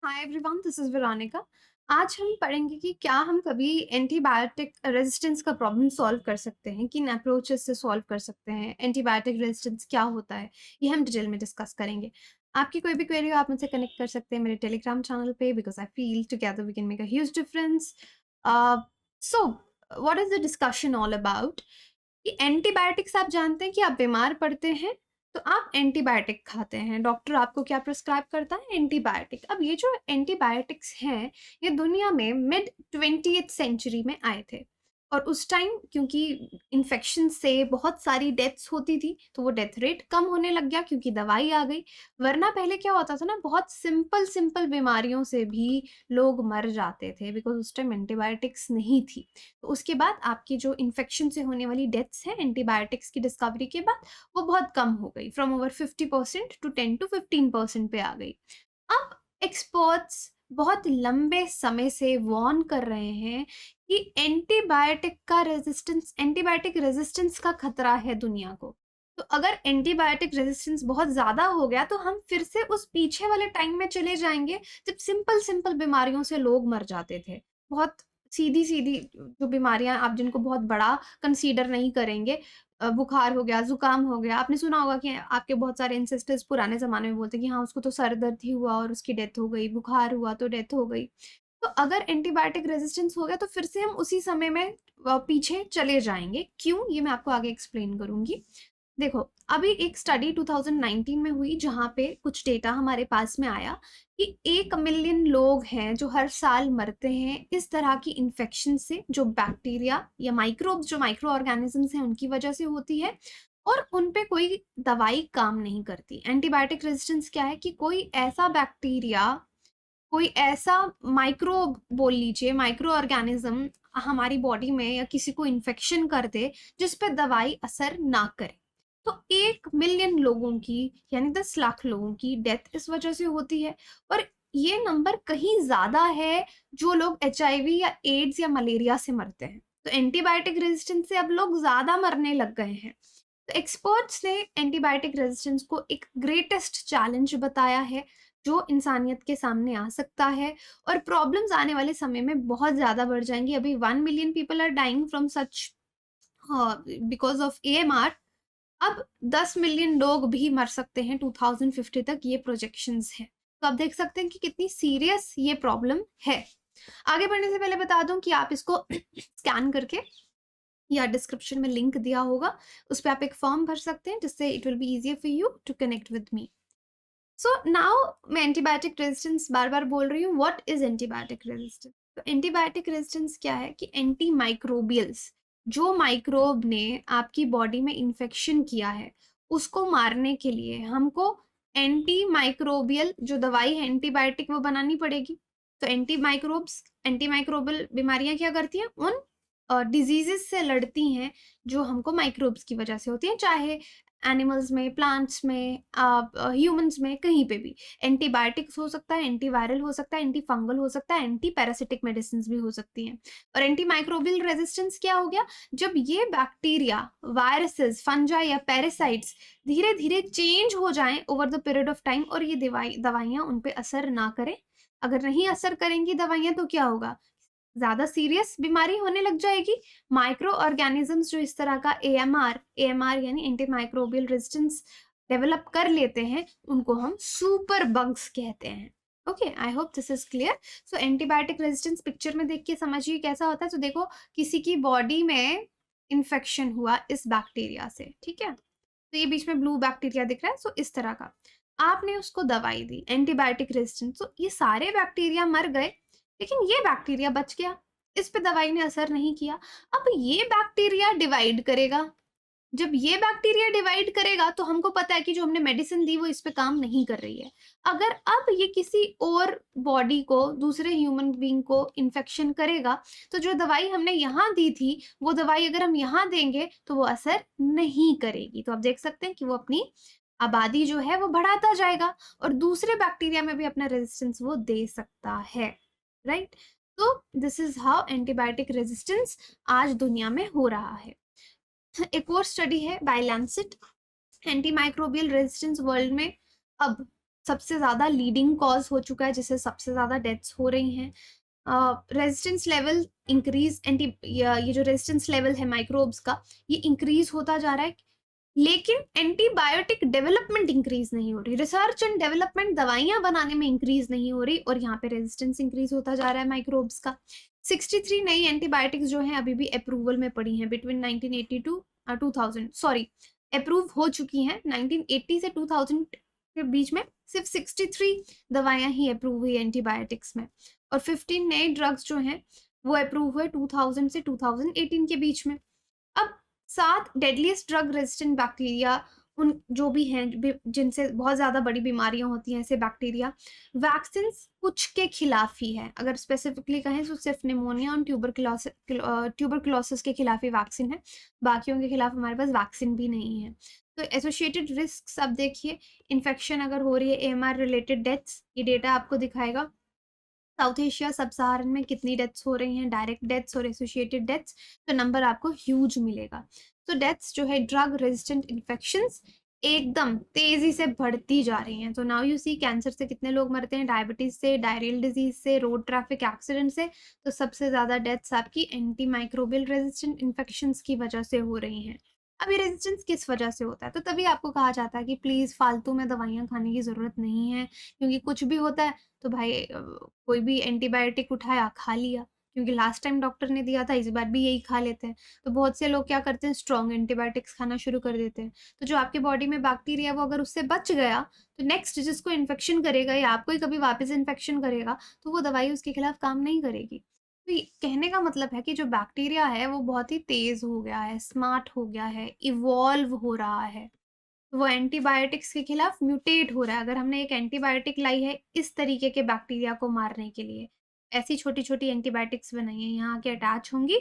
Hi everyone, this is Veronica. आज हम पढ़ेंगे कि क्या हम कभी एंटीबायोटिक रेजिस्टेंस का प्रॉब्लम सॉल्व कर सकते हैं, किन अप्रोचेस से सॉल्व कर सकते हैं, एंटीबायोटिक रेजिस्टेंस क्या होता है, ये हम डिटेल में डिस्कस करेंगे। आपकी कोई भी क्वेरी हो आप मुझसे कनेक्ट कर सकते हैं मेरे टेलीग्राम चैनल पे, because I feel together we can make a huge difference. So what is the discussion all about कि एंटीबायोटिक्स, आप जानते हैं कि आप बीमार पड़ते हैं तो आप एंटीबायोटिक खाते हैं। डॉक्टर आपको क्या प्रिस्क्राइब करता है? एंटीबायोटिक। अब ये जो एंटीबायोटिक्स हैं, ये दुनिया में मिड 20th सेंचुरी में आए थे। और उस टाइम क्योंकि इन्फेक्शन से बहुत सारी डेथ्स होती थी तो वो डेथ रेट कम होने लग गया क्योंकि दवाई आ गई। वरना पहले क्या होता था ना, बहुत सिंपल सिंपल बीमारियों से भी लोग मर जाते थे बिकॉज उस टाइम एंटीबायोटिक्स नहीं थी। तो उसके बाद आपकी जो इन्फेक्शन से होने वाली डेथ्स हैं एंटीबायोटिक्स की डिस्कवरी के बाद, वो बहुत कम हो गई। फ्रॉम ओवर 50% टू 10 to 15% पे आ गई। अब एक्सपर्ट्स बहुत लंबे समय से वार्न कर रहे हैं कि एंटीबायोटिक रेजिस्टेंस का खतरा है दुनिया को। तो अगर एंटीबायोटिक रेजिस्टेंस बहुत ज्यादा हो गया तो हम फिर से उस पीछे वाले टाइम में चले जाएंगे जब सिंपल सिंपल बीमारियों से लोग मर जाते थे। बहुत सीधी सीधी जो बीमारियां आप जिनको बहुत बड़ा कंसीडर नहीं करेंगे, बुखार हो गया, जुकाम हो गया। आपने सुना होगा कि आपके बहुत सारे एंसेस्टर्स पुराने जमाने में बोलते हैं कि हाँ, उसको तो सर दर्द ही हुआ और उसकी डेथ हो गई, बुखार हुआ तो डेथ हो गई। तो अगर एंटीबायोटिक रेजिस्टेंस हो गया तो फिर से हम उसी समय में पीछे चले जाएंगे। क्यों, ये मैं आपको आगे एक्सप्लेन करूंगी। देखो, अभी एक स्टडी 2019 में हुई जहां पे कुछ डेटा हमारे पास में आया कि 1 मिलियन लोग हैं जो हर साल मरते हैं इस तरह की इन्फेक्शन से, जो बैक्टीरिया या माइक्रोब्स, जो माइक्रो ऑर्गेनिजम्स हैं उनकी वजह से होती है। और उन पे कोई दवाई काम नहीं करती। एंटीबायोटिक रेजिस्टेंस क्या है कि कोई ऐसा बैक्टीरिया, कोई ऐसा माइक्रोब बोल लीजिए, माइक्रो ऑर्गेनिज्म हमारी बॉडी में या किसी को इन्फेक्शन कर दे जिस पे दवाई असर ना करे। तो 1 मिलियन लोगों की, यानी 10 लाख लोगों की डेथ इस वजह से होती है। और ये नंबर कहीं ज्यादा है जो लोग HIV या एड्स या मलेरिया से मरते हैं। तो एंटीबायोटिक रेजिस्टेंस से अब लोग ज्यादा मरने लग गए हैं। तो एक्सपर्ट्स ने एंटीबायोटिक रेजिस्टेंस को एक ग्रेटेस्ट चैलेंज बताया है जो इंसानियत के सामने आ सकता है। और प्रॉब्लम्स आने वाले समय में बहुत ज्यादा बढ़ जाएंगी। अभी 1 million people are dying from such because of AMR। अब 10 मिलियन लोग भी मर सकते हैं 2050 तक, ये प्रोजेक्शंस हैं। तो आप देख सकते हैं कि कितनी सीरियस ये प्रॉब्लम है। आगे बढ़ने से पहले बता दूं कि आप इसको स्कैन करके, या डिस्क्रिप्शन में लिंक दिया होगा, उस पर आप एक फॉर्म भर सकते हैं जिससे it will be easier for you to connect with me. So now, मैं एंटीबायोटिक रेजिस्टेंस बार बार बोल रही हूँ। What is antibiotic resistance? तो एंटीबायोटिक रेजिस्टेंस क्या है कि एंटी माइक्रोबियल्स, जो माइक्रोब ने आपकी बॉडी में इन्फेक्शन किया है उसको मारने के लिए हमको एंटी माइक्रोबियल जो दवाई है एंटीबायोटिक वो बनानी पड़ेगी। तो एंटी माइक्रोबियल बीमारियां क्या करती हैं? उन डिजीजेस से लड़ती हैं जो हमको माइक्रोब्स की वजह से होती हैं, चाहे एनिमल्स में, प्लांट्स में, ह्यूमंस में, कहीं पे भी। एंटीबायोटिक्स हो सकता है, एंटीवायरल हो सकता है, एंटी फंगल हो सकता है, एंटी पैरासिटिक मेडिसिन भी हो सकती हैं। और एंटी माइक्रोबियल रेजिस्टेंस क्या हो गया? जब ये बैक्टीरिया, वायरसेस, फंजाई या पैरासाइट्स धीरे धीरे चेंज हो जाएं over the period of time और ये दवाइयां उन पे असर ना करें। अगर नहीं असर करेंगी दवाइयां तो क्या होगा? ज्यादा सीरियस बीमारी होने लग जाएगी। माइक्रो ऑर्गेनिजम्स जो इस तरह का AMR यानी एंटी माइक्रोबियल रेजिस्टेंस डेवलप कर लेते हैं, उनको हम सुपर बग्स कहते हैं। Okay, I hope this is clear. So antibiotic resistance picture में देख के समझिए कैसा होता है। तो देखो, किसी की बॉडी में इन्फेक्शन हुआ इस बैक्टीरिया से, ठीक है? तो ये बीच में ब्लू बैक्टीरिया दिख रहा है। सो इस तरह का आपने उसको दवाई दी एंटीबायोटिक रेजिस्टेंस, तो ये सारे बैक्टीरिया मर गए लेकिन ये बैक्टीरिया बच गया, इस पे दवाई ने असर नहीं किया। अब ये बैक्टीरिया डिवाइड करेगा। जब ये बैक्टीरिया डिवाइड करेगा तो हमको पता है कि जो हमने मेडिसिन दी वो इस पे काम नहीं कर रही है। अगर अब ये किसी और बॉडी को, दूसरे ह्यूमन बीइंग को इन्फेक्शन करेगा तो जो दवाई हमने यहाँ दी थी वो दवाई अगर हम यहाँ देंगे तो वो असर नहीं करेगी। तो आप देख सकते हैं कि वो अपनी आबादी जो है वो बढ़ाता जाएगा और दूसरे बैक्टीरिया में भी अपना रेजिस्टेंस वो दे सकता है, राइट? तो this is how antibiotic resistance आज दुनिया में हो रहा है। एक और स्टडी है by Lancet, antimicrobial resistance world में अब सबसे ज़्यादा लीडिंग कॉज़ हो चुका है, जिससे सबसे ज़्यादा डेथ्स हो रही हैं। रेजिस्टेंस लेवल इंक्रीज़ ये जो रेजिस्टेंस लेवल है माइक्रोब्स का, ये इंक्रीज़ होता जा रहा है, लेकिन एंटीबायोटिक डेवलपमेंट इंक्रीज़ नहीं हो रही। रिसर्च एंड डेवलपमेंट दवाइयाँ बनाने में इंक्रीज़ नहीं हो रही और यहाँ पे रेजिस्टेंस इंक्रीज़ होता जा रहा है माइक्रोब्स का। 63 नई एंटीबायोटिक्स जो हैं अभी भी अप्रूवल में पड़ी हैं बिटवीन 1982 2000 सॉरी अप्रूव हो चुकी हैं 1980 से 2000 के बीच में सिर्फ 63 दवाइयाँ ही अप्रूव हुई एंटीबायोटिक्स में और 15 नए ड्रग्स जो हैं वो अप्रूव हुए 2000 से 2018 के बीच में। अब 7 डेडलीस्ट ड्रग रेजिस्टेंट बैक्टीरिया उन जो भी हैं जिनसे बहुत ज़्यादा बड़ी बीमारियां होती हैं ऐसे बैक्टीरिया वैक्सीन कुछ के खिलाफ ही है। अगर स्पेसिफिकली कहें तो सिर्फ निमोनिया और ट्यूबरकुलोसिस के खिलाफ ही वैक्सीन है, बाकियों के खिलाफ हमारे पास वैक्सीन भी नहीं है। तो एसोसिएटेड रिस्क अब देखिए, इन्फेक्शन अगर हो रही है, एएमआर रिलेटेड डेथ्स, ये डेटा आपको दिखाएगा साउथ एशिया सब सहारन में कितनी डेथ्स हो रही हैं, डायरेक्ट डेथ्स और एसोसिएटेड डेथ्स, तो नंबर आपको ह्यूज मिलेगा। तो डेथ्स जो है ड्रग रेजिस्टेंट इन्फेक्शंस एकदम तेजी से बढ़ती जा रही हैं। तो नाउ यू सी कैंसर से कितने लोग मरते हैं, डायबिटीज से, डायरियल डिजीज से, रोड ट्रैफिक एक्सीडेंट से, तो सबसे ज्यादा डेथ्स आपकी एंटी माइक्रोबियल रेजिस्टेंट इन्फेक्शंस की वजह से हो रही हैं। अब ये रेजिस्टेंस किस वजह से होता है, तो तभी आपको कहा जाता है कि प्लीज फालतू में दवाइयां खाने की जरूरत नहीं है, क्योंकि कुछ भी होता है तो भाई कोई भी एंटीबायोटिक उठाया खा लिया, क्योंकि लास्ट टाइम डॉक्टर ने दिया था इस बार भी यही खा लेते हैं। तो बहुत से लोग क्या करते हैं, स्ट्रॉन्ग एंटीबायोटिक्स खाना शुरू कर देते हैं। तो जो आपके बॉडी में बैक्टीरिया वो अगर उससे बच गया तो नेक्स्ट जिसको इन्फेक्शन करेगा या आपको ही कभी वापस इन्फेक्शन करेगा तो वो दवाई उसके खिलाफ काम नहीं करेगी। तो कहने का मतलब है कि जो बैक्टीरिया है वो बहुत ही तेज हो गया है, स्मार्ट हो गया है, इवॉल्व हो रहा है। वो एंटीबायोटिक्स के खिलाफ म्यूटेट हो रहा है। अगर हमने एक एंटीबायोटिक लाई है इस तरीके के बैक्टीरिया को मारने के लिए, ऐसी छोटी-छोटी एंटीबायोटिक्स बनाई हैं, यहाँ आके अटैच होंगी।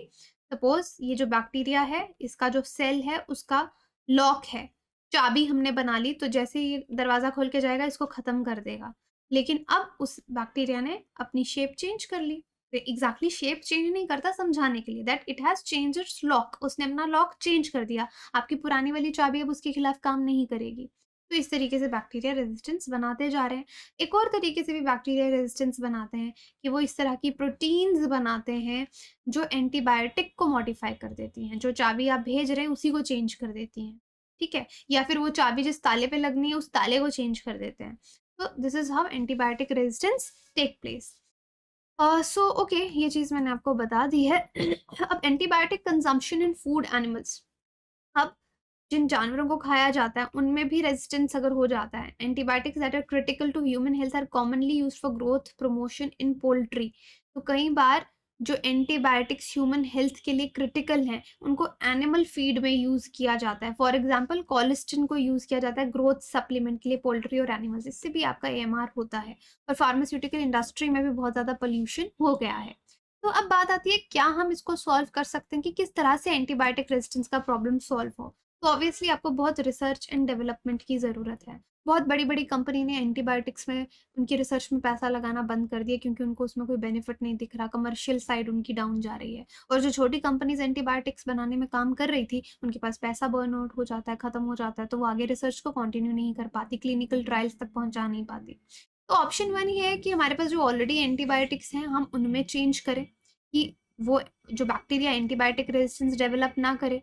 सपोज़ ये जो बैक्टीरिया है, इसका जो सेल है उसका लॉक है, चाबी हमने बना ली तो जैसे ही ये दरवाज़ा खोल के जाएगा इसको ख़त्म कर देगा। लेकिन अब उस बैक्टीरिया ने अपनी शेप चेंज कर ली। तो एग्ज़ैक्टली शेप चेंज नहीं करता, समझाने के लिए that it has changed it's lock, उसने अपना लॉक चेंज कर दिया। आपकी पुरानी वाली चाबी अब उसके खिलाफ काम नहीं करेगी। तो इस तरीके से बैक्टीरिया रेजिस्टेंस बनाते जा रहे हैं। एक और तरीके से भी बैक्टीरिया रेजिस्टेंस बनाते हैं कि वो इस तरह की प्रोटीन्स बनाते हैं जो एंटीबायोटिक को मॉडिफाई कर देती हैं। जो चाबी आप भेज रहे हैं उसी को चेंज कर देती हैं, ठीक है? या फिर वो चाबी जिस ताले पे लगनी है उस ताले को चेंज कर देते हैं। तो this is how antibiotic resistance take place. So okay, ये चीज़ मैंने आपको बता दी है। अब antibiotic consumption in food animals. अब जिन जानवरों को खाया जाता है उनमें भी रेजिस्टेंस अगर हो जाता है, antibiotics that are critical to human health are commonly used for growth promotion in poultry. तो कई बार जो एंटीबायोटिक्स ह्यूमन हेल्थ के लिए क्रिटिकल हैं उनको एनिमल फीड में यूज़ किया जाता है। फॉर एग्जांपल कोलिस्टिन को यूज़ किया जाता है ग्रोथ सप्लीमेंट के लिए पोल्ट्री और एनिमल्स, इससे भी आपका एएमआर होता है। और फार्मास्यूटिकल इंडस्ट्री में भी बहुत ज़्यादा पोल्यूशन हो गया है। तो अब बात आती है क्या हम इसको सॉल्व कर सकते हैं, कि किस तरह से एंटीबायोटिक रेजिस्टेंस का प्रॉब्लम सॉल्व हो। तो ऑब्वियसली आपको बहुत रिसर्च एंड डेवलपमेंट की ज़रूरत है। बहुत बड़ी-बड़ी कंपनी ने एंटीबायोटिक्स में उनकी रिसर्च में पैसा लगाना बंद कर दिया क्योंकि उनको उसमें कोई बेनिफिट नहीं दिख रहा, कमर्शियल साइड उनकी डाउन जा रही है। और जो छोटी कंपनीज़ एंटीबायोटिक्स बनाने में काम कर रही थी, उनके पास पैसा बर्न आउट हो जाता है, खत्म हो जाता है, तो वो आगे रिसर्च को कंटिन्यू नहीं कर पाती, क्लिनिकल ट्रायल्स तक पहुँचा नहीं पाती। तो ऑप्शन 1 ये है कि हमारे पास जो ऑलरेडी एंटीबायोटिक्स हैं, हम उनमें चेंज करें कि वो जो बैक्टीरिया एंटीबायोटिक रेजिस्टेंस डेवलप ना करे।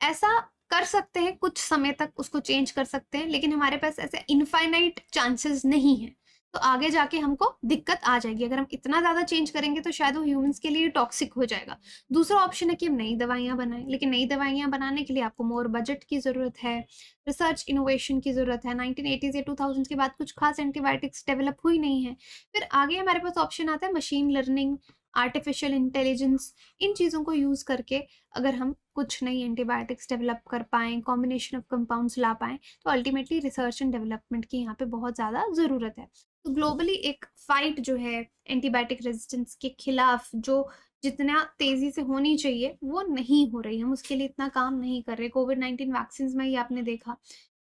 ऐसा कर सकते हैं, कुछ समय तक उसको चेंज कर सकते हैं, लेकिन हमारे पास ऐसे इनफाइनाइट चांसेस नहीं है। तो आगे जाके हमको दिक्कत आ जाएगी। अगर हम इतना ज़्यादा चेंज करेंगे तो शायद वो ह्यूमंस के लिए टॉक्सिक हो जाएगा। दूसरा ऑप्शन है कि हम नई दवाइयाँ बनाएं, लेकिन नई दवाइयाँ बनाने के लिए आपको मोर बजट की ज़रूरत है, रिसर्च इनोवेशन की ज़रूरत है। 1980s या 2000s के बाद कुछ खास एंटीबायोटिक्स डेवलप हुई नहीं है। फिर आगे हमारे पास ऑप्शन आता है मशीन लर्निंग, आर्टिफिशियल इंटेलिजेंस, इन चीज़ों को यूज़ करके अगर हम कुछ नई एंटीबायोटिक्स डेवलप कर पाएँ, कॉम्बिनेशन ऑफ कंपाउंड्स ला पाएँ, तो अल्टीमेटली रिसर्च एंड डेवलपमेंट की यहाँ पे बहुत ज़्यादा ज़रूरत है। तो ग्लोबली एक फाइट जो है एंटीबायोटिक रेजिस्टेंस के खिलाफ, जो जितना तेज़ी से होनी चाहिए वो नहीं हो रही। हम उसके लिए इतना काम नहीं कर रहे। कोविड-19 वैक्सीन्स में ही आपने देखा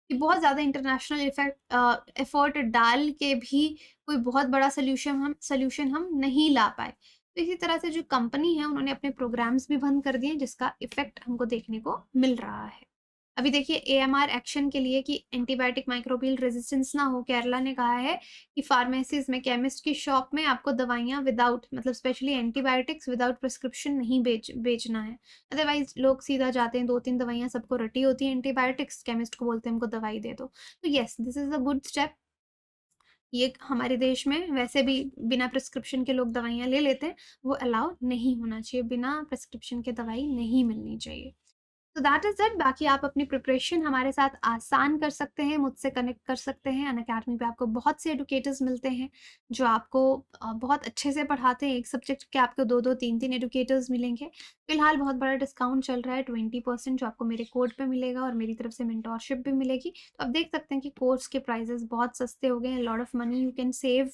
कि बहुत ज़्यादा इंटरनेशनल एफर्ट डाल के भी कोई बहुत बड़ा सॉल्यूशन हम नहीं ला पाए। तो इसी तरह से जो कंपनी है उन्होंने अपने प्रोग्राम्स भी बंद कर दिए, जिसका इफ़ेक्ट हमको देखने को मिल रहा है। अभी देखिए एएमआर एक्शन के लिए कि एंटीबायोटिक माइक्रोबियल रेजिस्टेंस ना हो, केरला ने कहा है कि फार्मेसीज़ में, केमिस्ट की शॉप में आपको दवाइयाँ विदाउट मतलब स्पेशली एंटीबायोटिक्स विदाउट प्रिस्क्रिप्शन नहीं बेचना है। अदरवाइज़ लोग सीधा जाते हैं, 2-3 दवाइयाँ सबको रटी होती हैं एंटीबायोटिक्स, केमिस्ट को बोलते हैं हमको दवाई दे दो। तो yes, this is a good step. ये हमारे देश में वैसे भी बिना प्रिस्क्रिप्शन के लोग दवाइयाँ ले लेते हैं, वो अलाउ नहीं होना चाहिए, बिना प्रिस्क्रिप्शन के दवाई नहीं मिलनी चाहिए। तो दैट इज़ इट। बाकी आप अपनी प्रिपरेशन हमारे साथ आसान कर सकते हैं, मुझसे कनेक्ट कर सकते हैं। अनअकैडमी पे आपको बहुत से एडुकेटर्स मिलते हैं, जो आपको बहुत अच्छे से पढ़ाते हैं। एक सब्जेक्ट के आपको 2-2, 3-3 एडुकेटर्स मिलेंगे। फिलहाल बहुत बड़ा डिस्काउंट चल रहा है 20% जो आपको मेरे कोड पे मिलेगा और मेरी तरफ से मेंटोरशिप भी मिलेगी। तो आप देख सकते हैं कि कोर्स के प्राइसेज़ बहुत सस्ते हो गए हैं, lot of money you can save.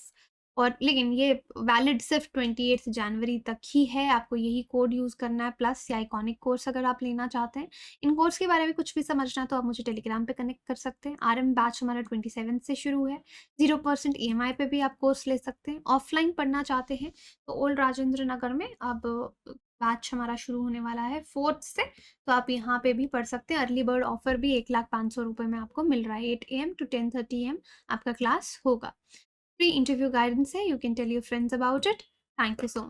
और लेकिन ये वैलिड सिर्फ 28 जनवरी तक ही है, आपको यही कोड यूज़ करना है प्लस या आइकॉनिक कोर्स अगर आप लेना चाहते हैं। इन कोर्स के बारे में कुछ भी समझना है तो आप मुझे टेलीग्राम पे कनेक्ट कर सकते हैं। आरएम बैच हमारा 27 से शुरू है, 0% ईएमआई पे भी आप कोर्स ले सकते हैं। ऑफलाइन पढ़ना चाहते हैं तो ओल्ड राजेंद्र नगर में अब बैच हमारा शुरू होने वाला है 4th से, तो आप यहाँ पे भी पढ़ सकते हैं। अर्ली बर्ड ऑफर भी 1,05,000 रुपए में आपको मिल रहा है। 8 AM to 10:30 AM आपका क्लास होगा। फ्री इंटरव्यू गाइडेंस है, you can tell your friends about it. Thank you so much.